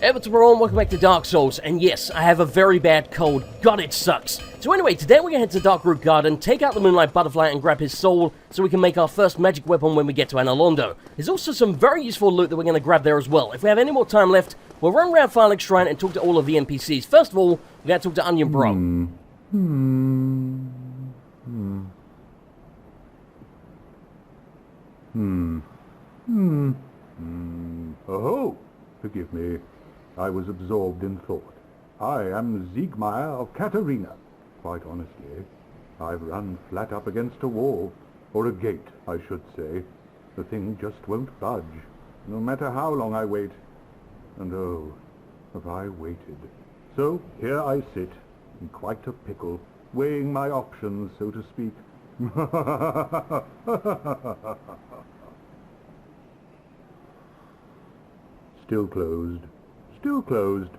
What's up everyone, welcome back to Dark Souls, and yes, I have a very bad cold. God, it sucks. So anyway, today we're going to head to Darkroot Garden, take out the Moonlight Butterfly and grab his soul, so we can make our first magic weapon when we get to Analondo. There's also some very useful loot that we're going to grab there as well. If we have any more time left, we'll run around Firelink Shrine and talk to all of the NPCs. First of all, we got to talk to Onion Bro. Oh, forgive me. I was absorbed in thought. I am Siegmeyer of Katarina. Quite honestly, I've run flat up against a wall, or a gate, I should say. The thing just won't budge, no matter how long I wait. And oh, have I waited. So here I sit, in quite a pickle, weighing my options, so to speak. Still closed. Still closed.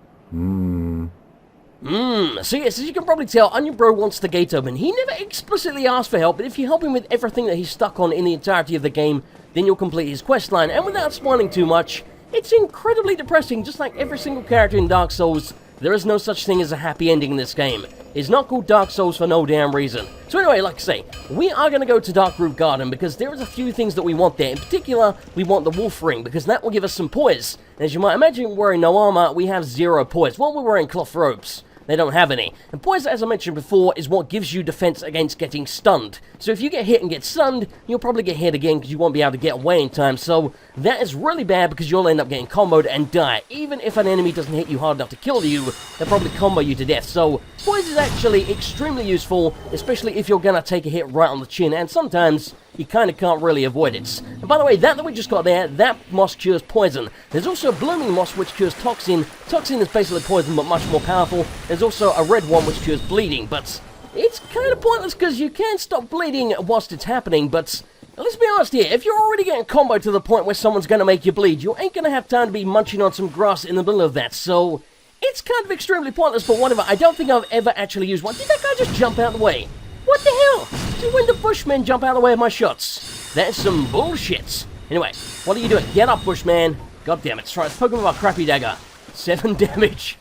So yes, as you can probably tell, Onion Bro wants the gate open. He never explicitly asked for help, but if you help him with everything that he's stuck on in the entirety of the game, then you'll complete his questline. And without spoiling too much, it's incredibly depressing. Just like every single character in Dark Souls, there is no such thing as a happy ending in this game. It's not called Dark Souls for no damn reason. So anyway, like I say, we are going to go to Darkroot Garden because there is a few things that we want there. In particular, we want the wolf ring because that will give us some poise. And as you might imagine, wearing no armor, we have 0 poise. Well, we're wearing cloth robes. They don't have any. And poise, as I mentioned before, is what gives you defense against getting stunned. So if you get hit and get stunned, you'll probably get hit again because you won't be able to get away in time. So that is really bad because you'll end up getting comboed and die. Even if an enemy doesn't hit you hard enough to kill you, they'll probably combo you to death. So poise is actually extremely useful, especially if you're going to take a hit right on the chin. And sometimes you kind of can't really avoid it. And by the way, that we just got there, that moss cures poison. There's also a blooming moss which cures toxin. Toxin is basically poison but much more powerful. There's also a red one which cures bleeding, but it's kind of pointless because you can't stop bleeding whilst it's happening. But let's be honest here, if you're already getting comboed to the point where someone's going to make you bleed, you ain't going to have time to be munching on some grass in the middle of that. So it's kind of extremely pointless, but whatever. I don't think I've ever actually used one. Did that guy just jump out of the way? What the hell? See, when the Bushmen jump out of the way of my shots? That's some bullshit. Anyway, what are you doing? Get up, Bushman. God damn it. Let's poke him with our crappy dagger. 7 damage.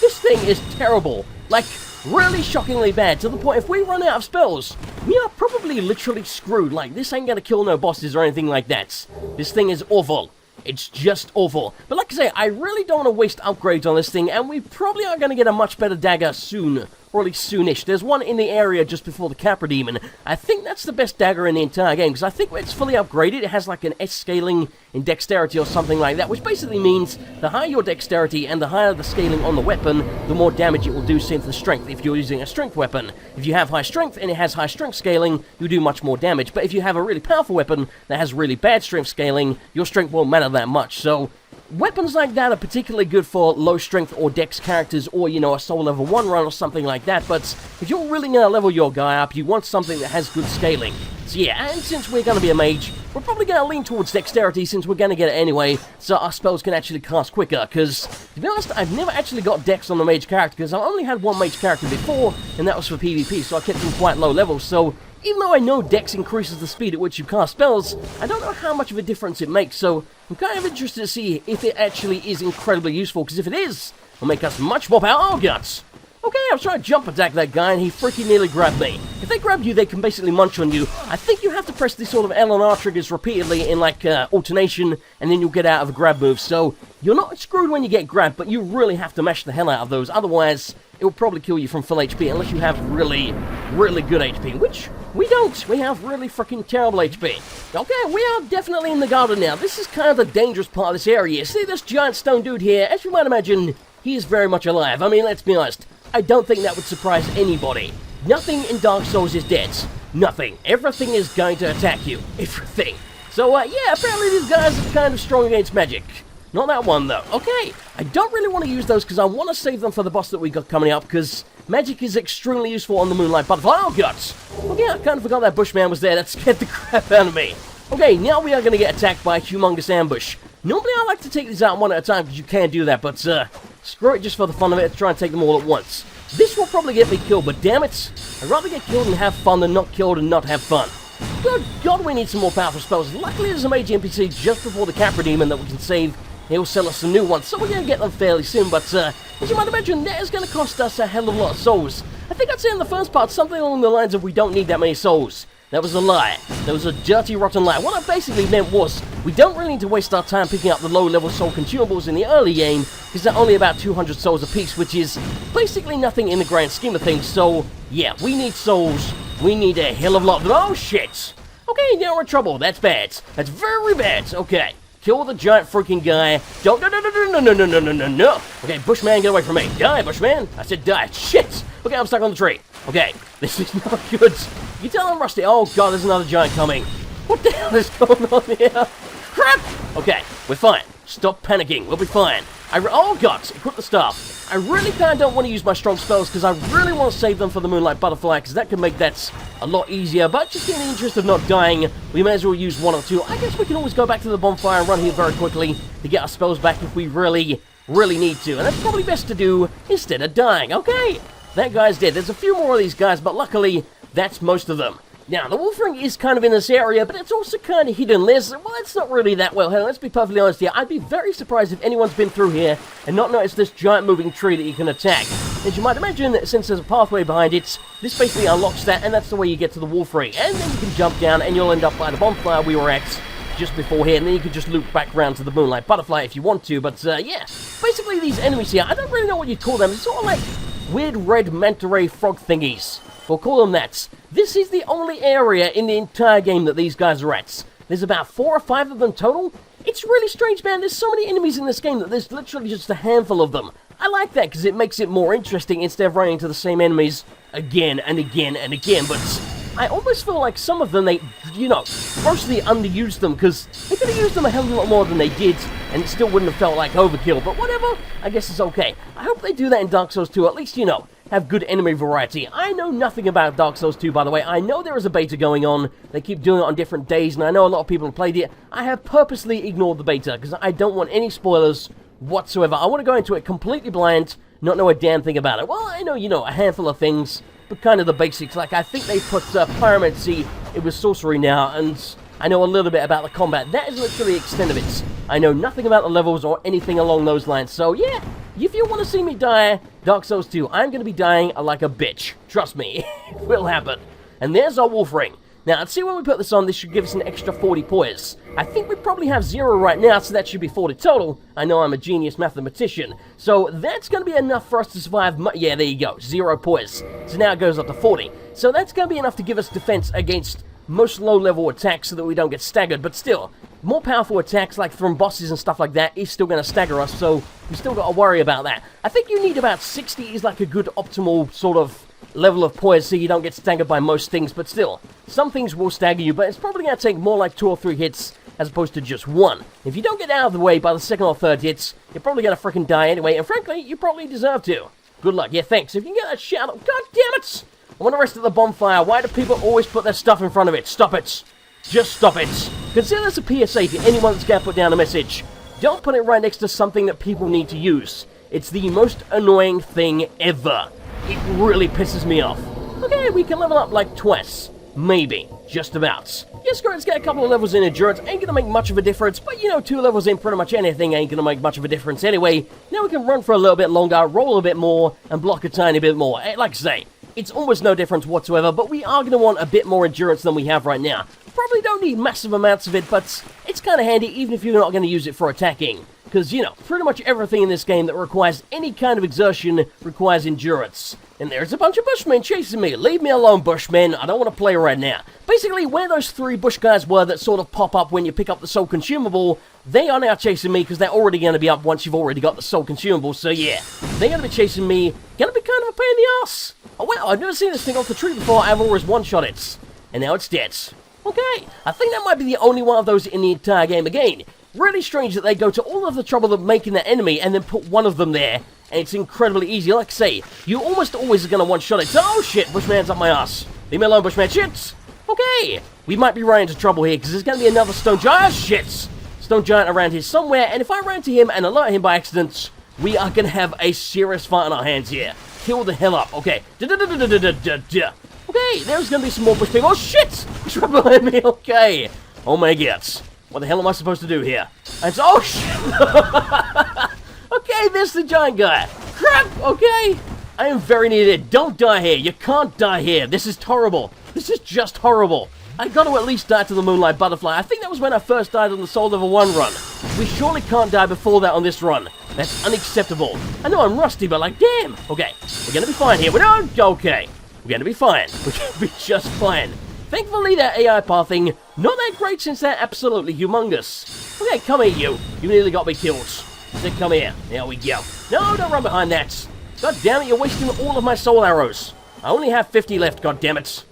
This thing is terrible. Like, really shockingly bad. To the point, if we run out of spells, we are probably literally screwed. Like, this ain't gonna kill no bosses or anything like that. This thing is awful. It's just awful. But like I say, I really don't want to waste upgrades on this thing, and we probably are going to get a much better dagger soon. Or at least soonish. There's one in the area just before the Capra Demon. I think that's the best dagger in the entire game, because I think it's fully upgraded. It has like an S scaling in dexterity or something like that, which basically means the higher your dexterity and the higher the scaling on the weapon, the more damage it will do same for the strength if you're using a strength weapon. If you have high strength and it has high strength scaling, you do much more damage. But if you have a really powerful weapon that has really bad strength scaling, your strength won't matter that much. So weapons like that are particularly good for low strength or dex characters, or, you know, a soul level 1 run or something like that. But if you're really going to level your guy up, you want something that has good scaling. So yeah, and since we're going to be a mage, we're probably going to lean towards dexterity since we're going to get it anyway, so our spells can actually cast quicker. Because, to be honest, I've never actually got dex on the mage character, because I only had one mage character before, and that was for PvP, so I kept him quite low levels. So even though I know dex increases the speed at which you cast spells, I don't know how much of a difference it makes, so I'm kind of interested to see if it actually is incredibly useful, because if it is, it'll make us much more power. Oh, guts! Okay, I was trying to jump attack that guy, and he freaking nearly grabbed me. If they grab you, they can basically munch on you. I think you have to press these sort of L and R triggers repeatedly in, like, alternation, and then you'll get out of a grab move. So you're not screwed when you get grabbed, but you really have to mash the hell out of those. Otherwise, it will probably kill you from full HP, unless you have really, really good HP, which we don't. We have really freaking terrible HP. Okay, we are definitely in the garden now. This is kind of the dangerous part of this area. See this giant stone dude here? As you might imagine, he is very much alive. I mean, let's be honest. I don't think that would surprise anybody. Nothing in Dark Souls is dead. Nothing. Everything is going to attack you. Everything. So, yeah, apparently these guys are kind of strong against magic. Not that one, though. Okay, I don't really want to use those because I want to save them for the boss that we got coming up, because magic is extremely useful on the Moonlight Butterfly. Oh, guts! Okay, I kind of forgot that Bushman was there. That scared the crap out of me. Okay, now we are going to get attacked by a humongous ambush. Normally I like to take these out one at a time because you can do that, but screw it just for the fun of it. Let's try and take them all at once. This will probably get me killed, but damn it, I'd rather get killed and have fun than not killed and not have fun. Good God, we need some more powerful spells. Luckily there's a mage NPC just before the Capra Demon that we can save he'll sell us some new ones, so we're going to get them fairly soon, but as you might imagine, that is going to cost us a hell of a lot of souls. I think I'd say in the first part something along the lines of we don't need that many souls. That was a lie. That was a dirty, rotten lie. What I basically meant was, we don't really need to waste our time picking up the low-level soul consumables in the early game, because they're only about 200 souls apiece, which is basically nothing in the grand scheme of things, so yeah, we need souls. We need a hell of a lot of them. Oh, shit! Okay, now we're in trouble. That's bad. That's very bad. Okay. Kill the giant freaking guy. Don't, no. Okay, Bushman, get away from me. Die, Bushman. I said die. Shit. Okay, I'm stuck on the tree. Okay, this is not good. You tell I'm rusty. Oh, God, there's another giant coming. What the hell is going on here? Crap. Okay, we're fine. Stop panicking. We'll be fine. Oh, God, equip the staff. I really kind of don't want to use my strong spells because I really want to save them for the Moonlight Butterfly because that could make that a lot easier. But just in the interest of not dying, we may as well use one or two. I guess we can always go back to the bonfire and run here very quickly to get our spells back if we really need to. And that's probably best to do instead of dying. Okay, that guy's dead. There's a few more of these guys, but luckily, that's most of them. Now, the wolf ring is kind of in this area, but it's also kind of hidden. Well, it's not really that well hidden. Let's be perfectly honest here. I'd be very surprised if anyone's been through here and not noticed this giant moving tree that you can attack. As you might imagine, since there's a pathway behind it, this basically unlocks that, and that's the way you get to the wolf ring. And then you can jump down, and you'll end up by the bonfire we were at just before here, and then you can just loop back around to the Moonlight Butterfly if you want to. But, yeah, basically these enemies here, I don't really know what you call them. It's sort of like weird red manta ray frog thingies. We'll call them that. This is the only area in the entire game that these guys are at. There's about 4 or 5 of them total. It's really strange, man. There's so many enemies in this game that there's literally just a handful of them. I like that because it makes it more interesting instead of running into the same enemies again and again and again. But I almost feel like some of them, they, grossly underused them because they could have used them a hell of a lot more than they did and it still wouldn't have felt like overkill. But whatever, I guess it's okay. I hope they do that in Dark Souls 2, at least, have good enemy variety. I know nothing about Dark Souls 2, by the way. I know there is a beta going on. They keep doing it on different days, and I know a lot of people have played it. I have purposely ignored the beta, because I don't want any spoilers whatsoever. I want to go into it completely blind, not know a damn thing about it. Well, I know, a handful of things, but kind of the basics. Like, I think they put Pyromancy, it was Sorcery now, and I know a little bit about the combat. That is literally the extent of it. I know nothing about the levels or anything along those lines, so yeah. If you want to see me die, Dark Souls 2, I'm going to be dying like a bitch. Trust me, it will happen. And there's our wolf ring. Now, let's see when we put this on, this should give us an extra 40 poise. I think we probably have 0 right now, so that should be 40 total. I know I'm a genius mathematician. So that's going to be enough for us to survive. Yeah, there you go, 0 poise. So now it goes up to 40. So that's going to be enough to give us defense against most low-level attacks so that we don't get staggered, but still, more powerful attacks like from bosses and stuff like that is still going to stagger us, so we still got to worry about that. I think you need about 60 is like a good optimal sort of level of poise so you don't get staggered by most things, but still, some things will stagger you, but it's probably going to take more like 2 or 3 hits as opposed to just 1. If you don't get out of the way by the 2nd or 3rd hits, you're probably going to freaking die anyway, and frankly, you probably deserve to. Good luck. Yeah, thanks. If you can get that shout out, god damn it! I want to rest at the bonfire. Why do people always put their stuff in front of it? Stop it. Just stop it. Consider this a PSA to anyone that's going to put down a message. Don't put it right next to something that people need to use. It's the most annoying thing ever. It really pisses me off. Okay, we can level up like twice. Maybe. Just about. Yes, let's get a couple of levels in endurance. Ain't gonna make much of a difference, but 2 levels in pretty much anything ain't gonna make much of a difference anyway. Now we can run for a little bit longer, roll a bit more, and block a tiny bit more. Like I say, it's almost no difference whatsoever, but we are going to want a bit more endurance than we have right now. Probably don't need massive amounts of it, but it's kind of handy even if you're not going to use it for attacking. Because, pretty much everything in this game that requires any kind of exertion requires endurance. And there's a bunch of bushmen chasing me. Leave me alone, bushmen. I don't want to play right now. Basically, where those 3 bush guys were that sort of pop up when you pick up the soul consumable, they are now chasing me because they're already going to be up once you've already got the soul consumable. So yeah, they're going to be chasing me. Going to be kind of a pain in the ass. Oh wow, I've never seen this thing off the tree before. I've always one-shot it. And now it's dead. Okay, I think that might be the only one of those in the entire game again. Really strange that they go to all of the trouble of making the enemy and then put one of them there. And it's incredibly easy. Like I say, you almost always are going to one-shot it. Oh shit, Bushman's up my ass. Leave me alone, Bushman. Shit. Okay, we might be running into trouble here because there's going to be another stone giant. Shit. Stone giant around here somewhere. And if I ran to him and alert him by accident, we are going to have a serious fight on our hands here. Kill the hell up. Okay. Okay, there's going to be some more bush people. Oh shit. He's right behind me. Okay. Oh my god. What the hell am I supposed to do here? And so, oh shit! Okay, there's the giant guy. Crap, okay. I am very near dead. Don't die here. You can't die here. This is horrible. This is just horrible. I got to at least die to the Moonlight Butterfly. I think that was when I first died on the Soul Level 1 run. We surely can't die before that on this run. That's unacceptable. I know I'm rusty, but like, damn. Okay, we're gonna be fine here. Okay, we're gonna be fine. We're gonna be just fine. Thankfully, that AI pathing, not that great since they're absolutely humongous. Okay, come here, you. You nearly got me killed. So come here. There we go. No, don't run behind that. God damn it, you're wasting all of my soul arrows. I only have 50 left, god damn it.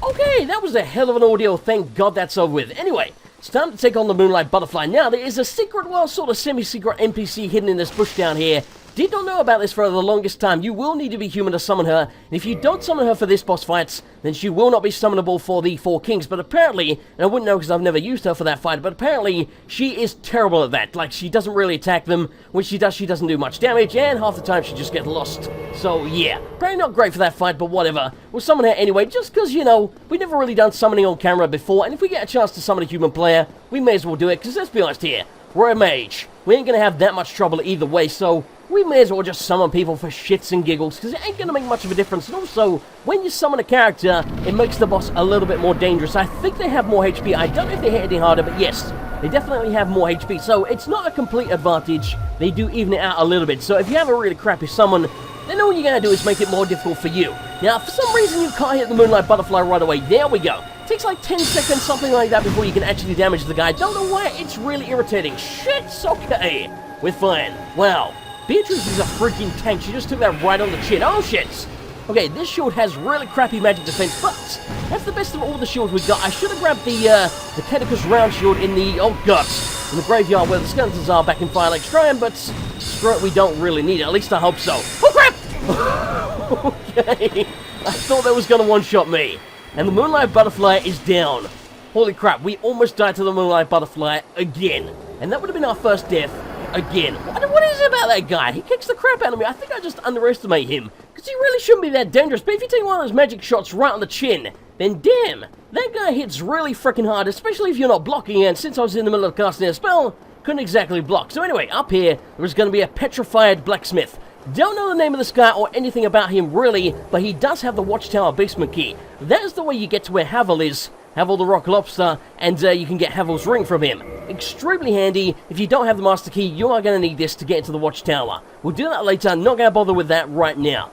Okay, that was a hell of an ordeal. Thank God that's over with. Anyway, it's time to take on the Moonlight Butterfly. Now, there is a secret, well, sort of semi-secret NPC hidden in this bush down here. Did not know about this for the longest time. You will need to be human to summon her. And if you don't summon her for this boss fight, then she will not be summonable for the Four Kings. But apparently, and I wouldn't know because I've never used her for that fight, but apparently she is terrible at that. Like, she doesn't really attack them. When she does, she doesn't do much damage, and half the time she just gets lost. So, yeah, probably not great for that fight, but whatever. We'll summon her anyway, just because, you know, we've never really done summoning on camera before, and if we get a chance to summon a human player, we may as well do it, because let's be honest here, we're a mage. We ain't gonna have that much trouble either way, so we may as well just summon people for shits and giggles, because it ain't gonna make much of a difference. And also, when you summon a character, it makes the boss a little bit more dangerous. I think they have more HP. I don't know if they hit any harder, but yes, they definitely have more HP. So it's not a complete advantage. They do even it out a little bit. So if you have a really crappy summon, then all you're gonna do is make it more difficult for you. Now, for some reason, you can't hit the Moonlight Butterfly right away. There we go. It takes like 10 seconds, something like that, before you can actually damage the guy. Don't know why, it's really irritating. Shit's okay. We're fine. Wow. Beatrice is a freaking tank. She just took that right on the chin. Oh, shit. Okay, this shield has really crappy magic defense, but that's the best of all the shields we got. I should have grabbed the Tentacus round shield in the, oh, guts, in the graveyard where the skeletons are back in Firelink Shrine, but screw it, we don't really need it. At least I hope so. Oh, crap! Okay. I thought that was going to one-shot me. And the Moonlight Butterfly is down. Holy crap, we almost died to the Moonlight Butterfly again. And that would have been our first death again. What is it about that guy? He kicks the crap out of me. I think I just underestimate him. Because he really shouldn't be that dangerous. But if you take one of those magic shots right on the chin, then damn, that guy hits really freaking hard, especially if you're not blocking. And since I was in the middle of casting a spell, couldn't exactly block. So anyway, up here, there's going to be a petrified blacksmith. Don't know the name of this guy or anything about him really, but he does have the Watchtower basement key. That is the way you get to where Havel is. Havel the Rock Lobster, and you can get Havel's ring from him. Extremely handy. If you don't have the Master Key, you are going to need this to get into the Watchtower. We'll do that later, not going to bother with that right now.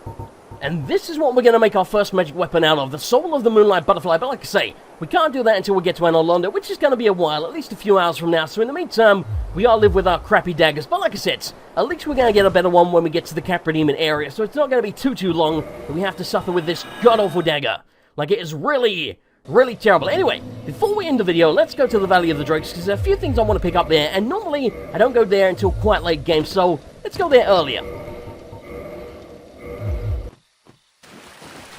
And this is what we're going to make our first magic weapon out of, the Soul of the Moonlight Butterfly. But like I say, we can't do that until we get to Anor Londo, which is going to be a while, at least a few hours from now. So in the meantime, we all live with our crappy daggers. But like I said, at least we're going to get a better one when we get to the Capra Demon area. So it's not going to be too long that we have to suffer with this god-awful dagger. Like, it is really terrible. Anyway, before we end the video, let's go to the Valley of the Drakes, because there are a few things I want to pick up there, and normally I don't go there until quite late game, so let's go there earlier.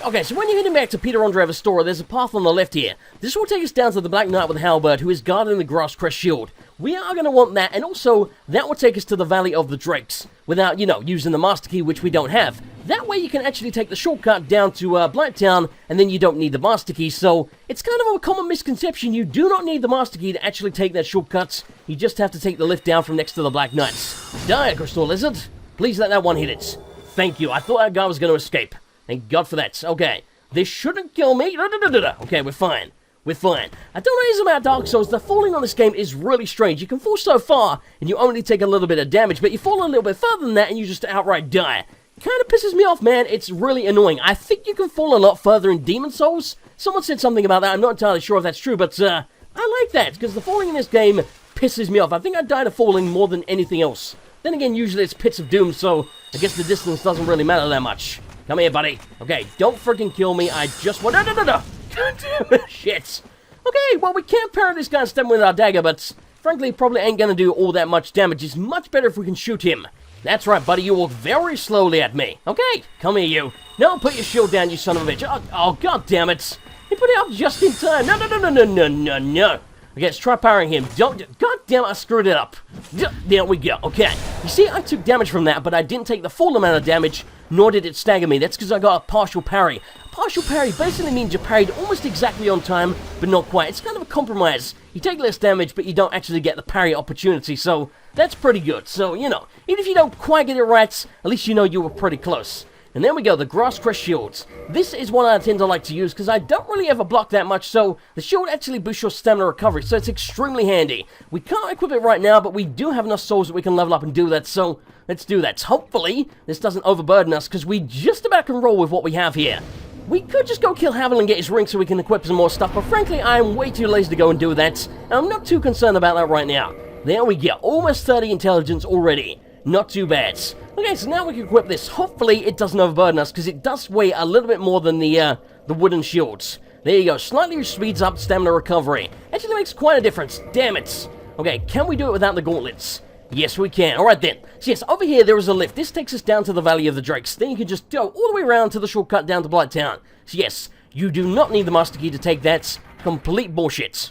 Okay, so when you're heading back to Peter Andre Vestora, there's a path on the left here. This will take us down to the Black Knight with Halberd, who is guarding the Grasscrest Shield. We are going to want that, and also, that will take us to the Valley of the Drakes, without, you know, using the Master Key, which we don't have. That way you can actually take the shortcut down to Blighttown, and then you don't need the Master Key, so it's kind of a common misconception. You do not need the Master Key to actually take that shortcut. You just have to take the lift down from next to the Black Knights. Die, Crystal Lizard. Please let that one hit it. Thank you. I thought that guy was going to escape. Thank God for that. Okay. This shouldn't kill me. Okay, we're fine. We're fine. I don't know anything about Dark Souls. The falling on this game is really strange. You can fall so far, and you only take a little bit of damage, but you fall a little bit further than that, and you just outright die. Kind of pisses me off, man. It's really annoying. I think you can fall a lot further in Demon Souls. Someone said something about that. I'm not entirely sure if that's true, but I like that, because the falling in this game pisses me off. I think I die to falling more than anything else. Then again, usually it's Pits of Doom, so I guess the distance doesn't really matter that much. Come here, buddy. Okay, don't freaking kill me. I just want... No. God damn it. Shit. Okay, well, we can't parry this guy stem with our dagger, but frankly, probably ain't gonna do all that much damage. It's much better if we can shoot him. That's right, buddy. You walk very slowly at me. Okay, come here, you. No, put your shield down, you son of a bitch. Oh, god damn it. He put it up just in time. No. Okay, let's try parrying him. God damn it, I screwed it up. There we go. Okay. You see, I took damage from that, but I didn't take the full amount of damage. nor did it stagger me. That's because I got a partial parry. Partial parry basically means you parried almost exactly on time, but not quite. It's kind of a compromise. You take less damage, but you don't actually get the parry opportunity, so that's pretty good. So, you know, even if you don't quite get it right, at least you know you were pretty close. And then we go, the Grass Crest Shields. This is one I tend to like to use because I don't really ever block that much, so the shield actually boosts your stamina recovery, so it's extremely handy. We can't equip it right now, but we do have enough souls that we can level up and do that, so let's do that. Hopefully, this doesn't overburden us because we just about can roll with what we have here. We could just go kill Havel and get his ring so we can equip some more stuff, but frankly, I am way too lazy to go and do that, and I'm not too concerned about that right now. There we go, almost 30 intelligence already. Not too bad. Okay, so now we can equip this. Hopefully it doesn't overburden us, because it does weigh a little bit more than the wooden shields. There you go, slightly speeds up stamina recovery. Actually makes quite a difference, damn it. Okay, can we do it without the gauntlets? Yes, we can. Alright then. So yes, over here there is a lift. This takes us down to the Valley of the Drakes. Then you can just go all the way around to the shortcut down to Blighttown. So yes, you do not need the Master Key to take that. Complete bullshit.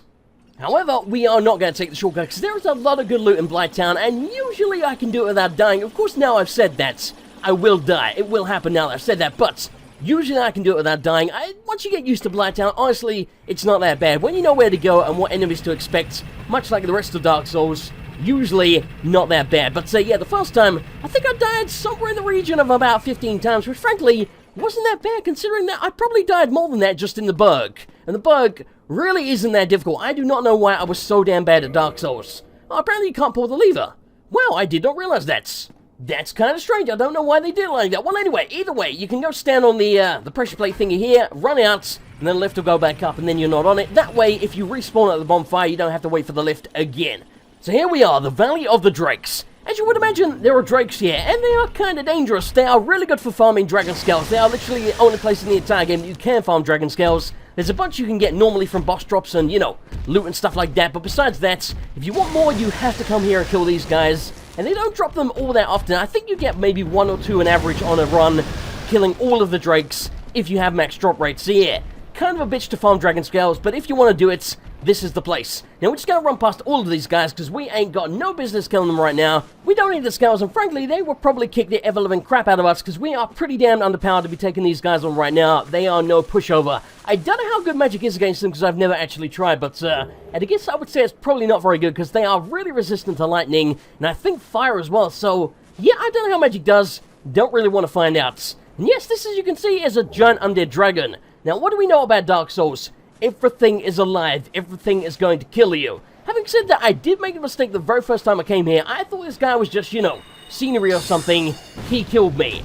However, we are not going to take the shortcut because there is a lot of good loot in Blighttown, and usually I can do it without dying. Of course, now I've said that, I will die. It will happen now that I've said that, but usually I can do it without dying. Once you get used to Blighttown, honestly, it's not that bad. When you know where to go and what enemies to expect, much like the rest of Dark Souls, usually not that bad. But yeah, the first time, I think I died somewhere in the region of about 15 times, which frankly wasn't that bad considering that I probably died more than that just in the bug. And the bug really isn't that difficult. I do not know why I was so damn bad at Dark Souls. Oh, apparently you can't pull the lever. Wow, I did not realize that. That's kind of strange. I don't know why they did it like that. Well, anyway, either way, you can go stand on the pressure plate thingy here, run out, and then the lift will go back up, and then you're not on it. That way, if you respawn at the bonfire, you don't have to wait for the lift again. So here we are, the Valley of the Drakes. As you would imagine, there are drakes here, and they are kind of dangerous. They are really good for farming dragon scales. They are literally the only place in the entire game that you can farm dragon scales. There's a bunch you can get normally from boss drops and, you know, loot and stuff like that. But besides that, if you want more, you have to come here and kill these guys. And they don't drop them all that often. I think you get maybe 1 or 2 on average on a run, killing all of the drakes if you have max drop rates. So yeah, kind of a bitch to farm dragon scales, but if you want to do it, this is the place. Now we're just going to run past all of these guys because we ain't got no business killing them right now. We don't need the scales, and frankly, they will probably kick the ever-living crap out of us because we are pretty damn underpowered to be taking these guys on right now. They are no pushover. I don't know how good magic is against them because I've never actually tried, but and I guess I would say it's probably not very good because they are really resistant to lightning, and I think fire as well, so yeah, I don't know how magic does. Don't really want to find out. And yes, this, as you can see, is a giant undead dragon. Now, what do we know about Dark Souls? Everything is alive. Everything is going to kill you. Having said that, I did make a mistake the very first time I came here. I thought this guy was just, you know, scenery or something. He killed me.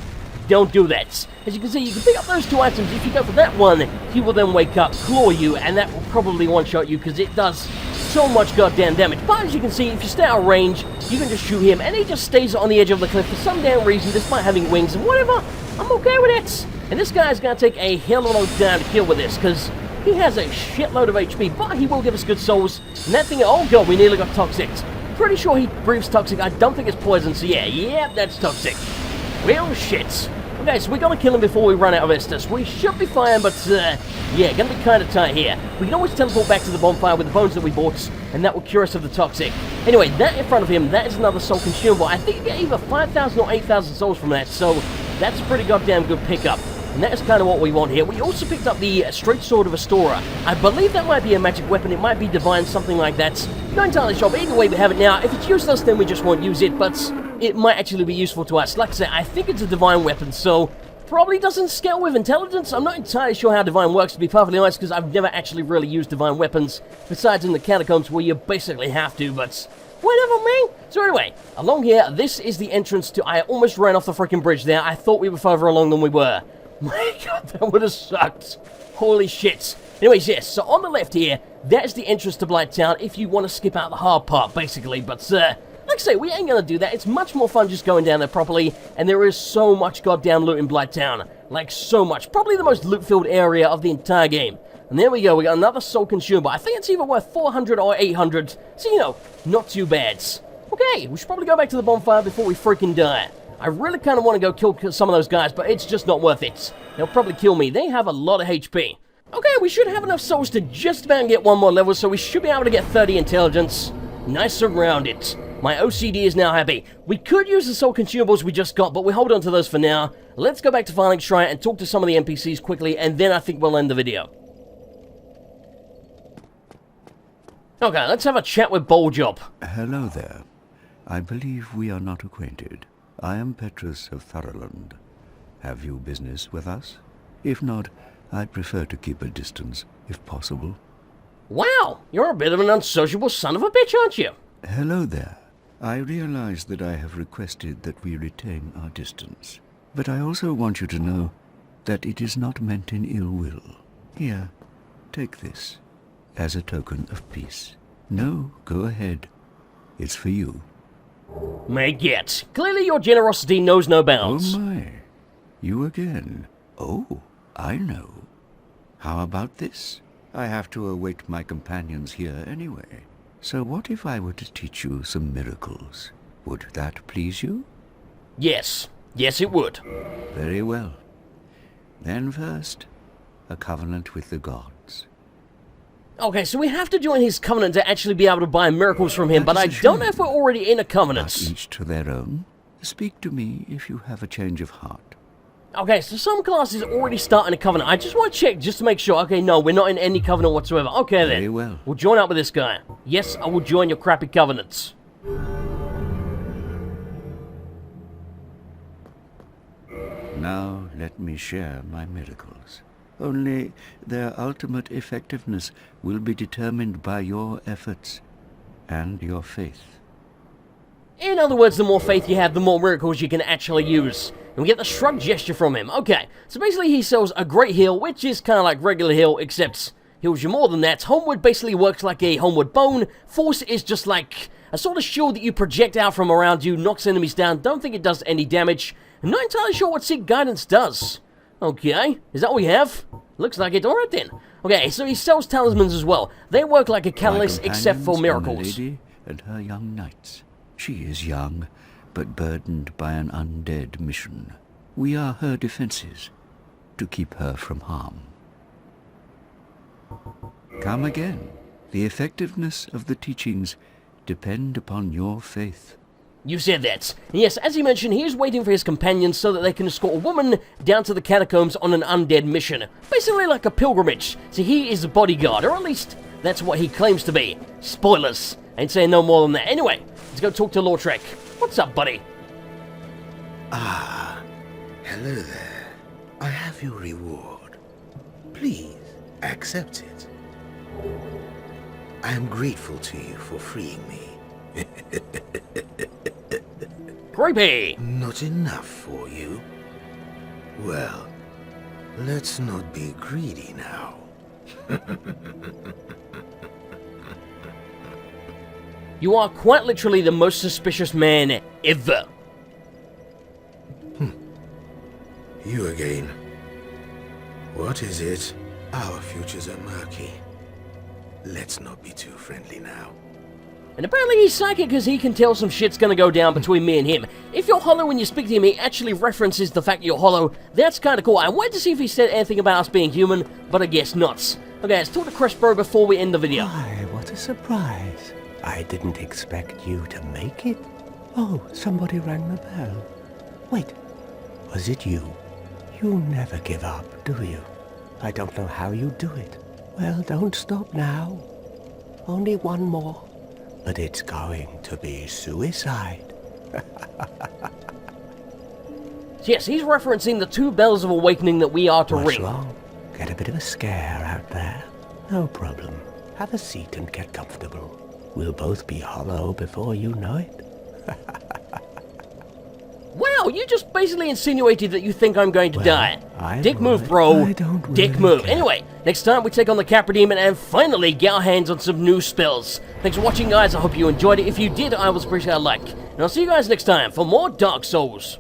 Don't do that. As you can see, you can pick up those 2 items. If you go for that one, he will then wake up, claw you, and that will probably one-shot you because it does so much goddamn damage. But as you can see, if you stay out of range, you can just shoot him, and he just stays on the edge of the cliff for some damn reason, despite having wings and whatever. I'm okay with it. And this guy's going to take a hell of a long time to kill with this because he has a shitload of HP, but he will give us good souls. And that thing, oh god, we nearly got toxic. Pretty sure he breathes toxic. I don't think it's poison, so yeah, that's toxic. Well, shit. Okay, so we got to kill him before we run out of Estus. We should be fine, but yeah, gonna be kind of tight here. We can always teleport back to the bonfire with the bones that we bought, and that will cure us of the toxic. Anyway, that in front of him, that is another soul consumable. I think you get either 5,000 or 8,000 souls from that, so that's a pretty goddamn good pickup. And that is kind of what we want here. We also picked up the Straight Sword of Astora. I believe that might be a magic weapon. It might be divine, something like that. Not entirely sure, but either way we have it now. If it's useless, then we just won't use it, but it might actually be useful to us. Like I said, I think it's a divine weapon, so probably doesn't scale with intelligence. I'm not entirely sure how divine works, to be perfectly honest, because I've never actually really used divine weapons, besides in the catacombs where you basically have to, but whatever, man. So anyway, along here, this is the entrance to... I almost ran off the freaking bridge there. I thought we were further along than we were. My god, that would have sucked. Holy shit. Anyways, yes, so on the left here, that is the entrance to Blighttown if you want to skip out the hard part, basically. But, like I say, we ain't gonna do that. It's much more fun just going down there properly, and there is so much goddamn loot in Blighttown. Like, so much. Probably the most loot-filled area of the entire game. And there we go, we got another soul consumable. I think it's either worth 400 or 800, so, you know, not too bad. Okay, we should probably go back to the bonfire before we freaking die. I really kind of want to go kill some of those guys, but it's just not worth it. They'll probably kill me. They have a lot of HP. Okay, we should have enough souls to just about get 1 more level, so we should be able to get 30 intelligence. Nice and rounded. My OCD is now happy. We could use the soul consumables we just got, but we hold on to those for now. Let's go back to Firelink Shrine and talk to some of the NPCs quickly, and then I think we'll end the video. Okay, let's have a chat with Boldjob. Hello there. I believe we are not acquainted. I am Petrus of Thurland. Have you business with us? If not, I'd prefer to keep a distance, if possible. Wow, you're a bit of an unsociable son of a bitch, aren't you? Hello there. I realize that I have requested that we retain our distance, but I also want you to know that it is not meant in ill will. Here, take this, as a token of peace. No, go ahead. It's for you. May get. Clearly your generosity knows no bounds. Oh my. You again. Oh, I know. How about this? I have to await my companions here anyway. So what if I were to teach you some miracles? Would that please you? Yes. Yes, it would. Very well. Then first, a covenant with the gods. Okay, so we have to join his covenant to actually be able to buy miracles from him, but I don't know if we're already in a covenant. But each to their own. Speak to me if you have a change of heart. Okay, so some classes already start in a covenant. I just want to check just to make sure. Okay, no, we're not in any covenant whatsoever. Okay, then. Very well. We'll join up with this guy. Yes, I will join your crappy covenants. Now let me share my miracles. Only their ultimate effectiveness will be determined by your efforts and your faith. In other words, the more faith you have, the more miracles you can actually use. And we get the shrug gesture from him. Okay, so basically he sells a great heal, which is kind of like regular heal, except heals you more than that. Homeward basically works like a homeward bone. Force is just like a sort of shield that you project out from around you, knocks enemies down. Don't think it does any damage. I'm not entirely sure what Seek Guidance does. Okay, is that what we have? Looks like it. Alright then. Okay, so he sells talismans as well. They work like a catalyst except for miracles. My lady and her young knights. She is young, but burdened by an undead mission. We are her defenses, to keep her from harm. Come again. The effectiveness of the teachings depend upon your faith. You said that. Yes, as he mentioned, he is waiting for his companions so that they can escort a woman down to the catacombs on an undead mission. Basically like a pilgrimage. So he is a bodyguard, or at least that's what he claims to be. Spoilers. I ain't saying no more than that. Anyway, let's go talk to Lautrec. What's up, buddy? Ah, hello there. I have your reward. Please, accept it. I am grateful to you for freeing me. Creepy! Not enough for you? Well, let's not be greedy now. You are quite literally the most suspicious man ever. You again. What is it? Our futures are murky. Let's not be too friendly now. And apparently he's psychic because he can tell some shit's gonna go down between me and him. If you're hollow when you speak to him, he actually references the fact that you're hollow. That's kinda cool. I wanted to see if he said anything about us being human, but I guess not. Okay, let's talk to Crespro before we end the video. Why, what a surprise. I didn't expect you to make it. Oh, somebody rang the bell. Wait, was it you? You never give up, do you? I don't know how you do it. Well, don't stop now. Only one more. But it's going to be suicide. Yes, he's referencing the 2 bells of awakening that we are to What's ring. wrong? Get a bit of a scare out there? No problem. Have a seat and get comfortable. We'll both be hollow before you know it. Wow, you just basically insinuated that you think I'm going to die. I Dick move, would. bro. I don't Dick really move. care. Anyway, next time we take on the Capra Demon and finally get our hands on some new spells. Thanks for watching, guys. I hope you enjoyed it. If you did, I would appreciate a like. And I'll see you guys next time for more Dark Souls.